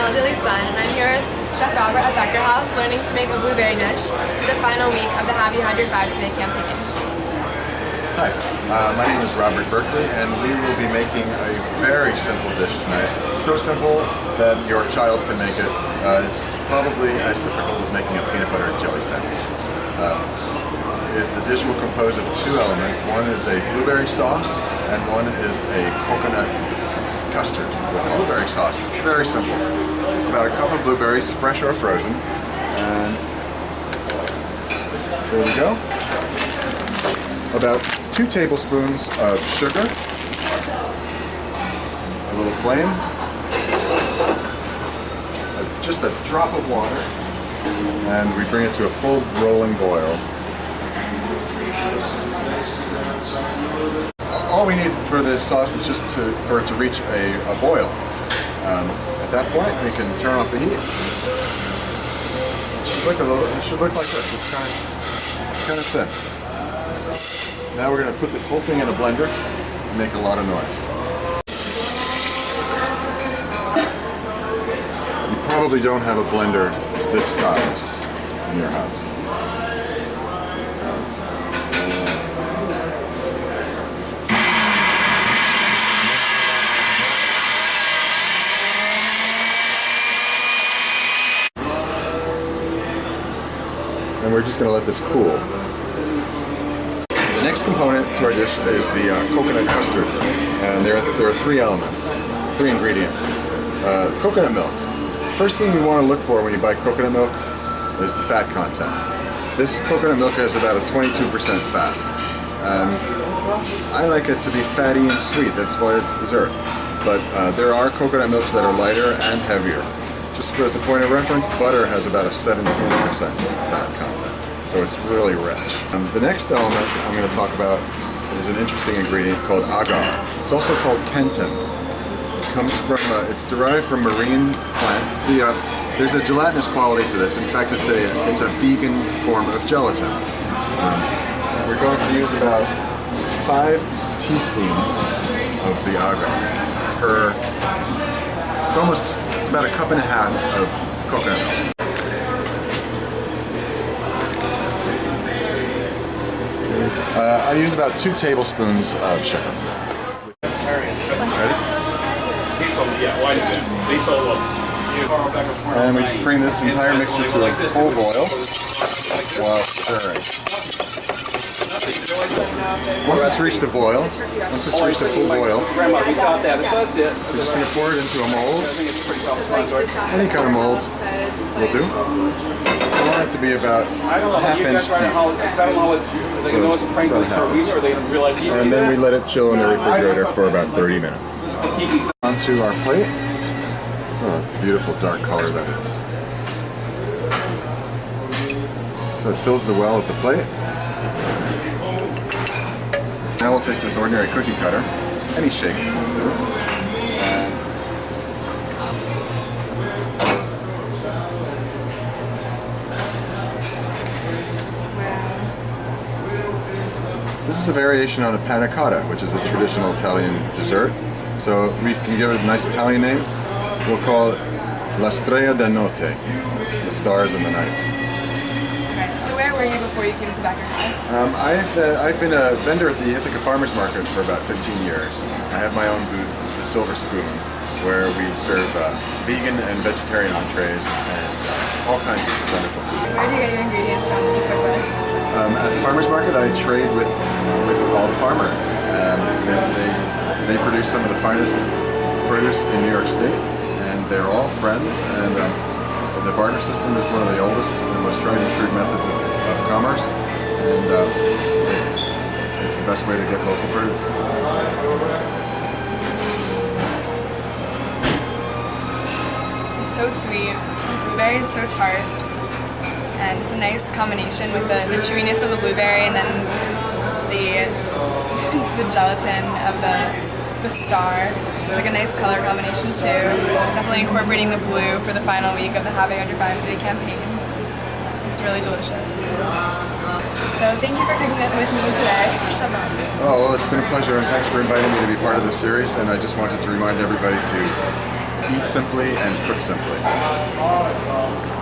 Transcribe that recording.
Elderly Sun, and I'm here with Chef Robert at Becker House learning to make a blueberry dish for the final week of the Have You Had Your 5 Today campaign. Hi, my name is Robert Berkeley, and we will be making a very simple dish tonight. So simple that your child can make it. It's probably as difficult as making a peanut butter and jelly sandwich. The dish will compose of two elements. One is a blueberry sauce, and one is a coconut custard with a blueberry sauce. Very simple. About a cup of blueberries, fresh or frozen, and there we go. About 2 tablespoons of sugar, a little flame, just a drop of water, and we bring it to a full rolling boil. All we need for this sauce is just for it to reach a boil. At that point, we can turn off the heat. It should look like this. It's kind of thin. Now we're going to put this whole thing in a blender and make a lot of noise. You probably don't have a blender this size in your house. And we're just going to let this cool. The next component to our dish is the coconut custard, and there are 3 elements, 3 ingredients. Coconut milk. First thing you want to look for when you buy coconut milk is the fat content. This coconut milk has about a 22% fat. I like it to be fatty and sweet, that's why it's dessert. But there are coconut milks that are lighter and heavier. Just as a point of reference, butter has about a 17% fat content, so it's really rich. The next element I'm going to talk about is an interesting ingredient called agar. It's also called kenton. It comes from, it's derived from marine plant. There's a gelatinous quality to this. In fact, it's a vegan form of gelatin. We're going to use about 5 teaspoons of the agar It's about a cup and a half of coconut milk. I use about 2 tablespoons of sugar. Ready? And we just bring this entire mixture to a full boil while stirring. Once it's reached a boil, we're just going to pour it into a mold. Any kind of mold will do. I want it to be about ½ inch deep. And then we let it chill in the refrigerator for about 30 minutes. Onto our plate. Oh, beautiful dark color that is. So it fills the well of the plate. Now we'll take this ordinary cookie cutter, any shape will do. This is a variation on a panna cotta, which is a traditional Italian dessert. So we can give it a nice Italian name. We'll call it La Strella da Notte, the stars in the night. Okay, so where were you before you came to Becker House? I've been a vendor at the Ithaca Farmers Market for about 15 years. I have my own booth, the Silver Spoon, where we serve vegan and vegetarian entrees and all kinds of wonderful food. Where do you get your ingredients from that you cook with? At the farmers market, I trade with all the farmers. They produce some of the finest produce in New York State, and they're all friends. And the barter system is one of the oldest and most tried and true methods of commerce, and it's the best way to get local produce. It's so sweet. The blueberry is so tart. And it's a nice combination with the chewiness of the blueberry and then the gelatin of the star. It's like a nice color combination too. Definitely incorporating the blue for the final week of the Have You Had Your 5 Today campaign. It's really delicious. So thank you for cooking with me today. Oh, well, it's been a pleasure, and thanks for inviting me to be part of this series. And I just wanted to remind everybody to eat simply and cook simply.